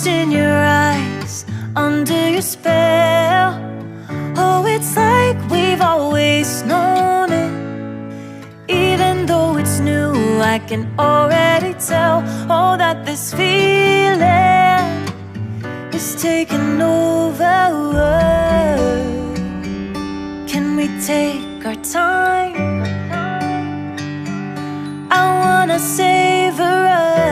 lost in your eyes, under your spell. Oh, it's like we've always known it. Even though it's new, I can already tell. Oh, that this feeling is taking over. Can we take our time? I wanna savor us.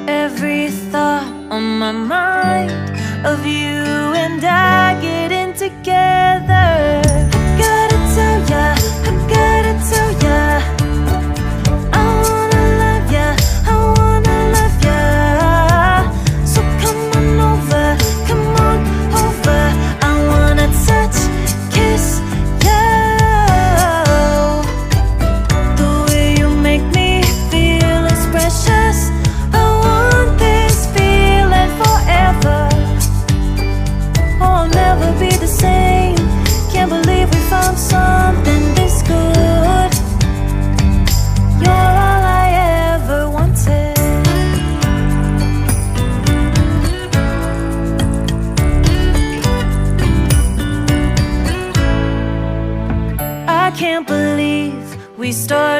Every thought on my mind of you and I getting together. I gotta tell ya, I gotta tell ya, I wanna love ya, I wanna love ya. So come on over, come on over. I wanna touch, kiss ya. The way you make me feel is precious. I want this feeling forever. Oh, I'll never be the same. Can't believe we found something this good. You're all I ever wanted. I can't believe we started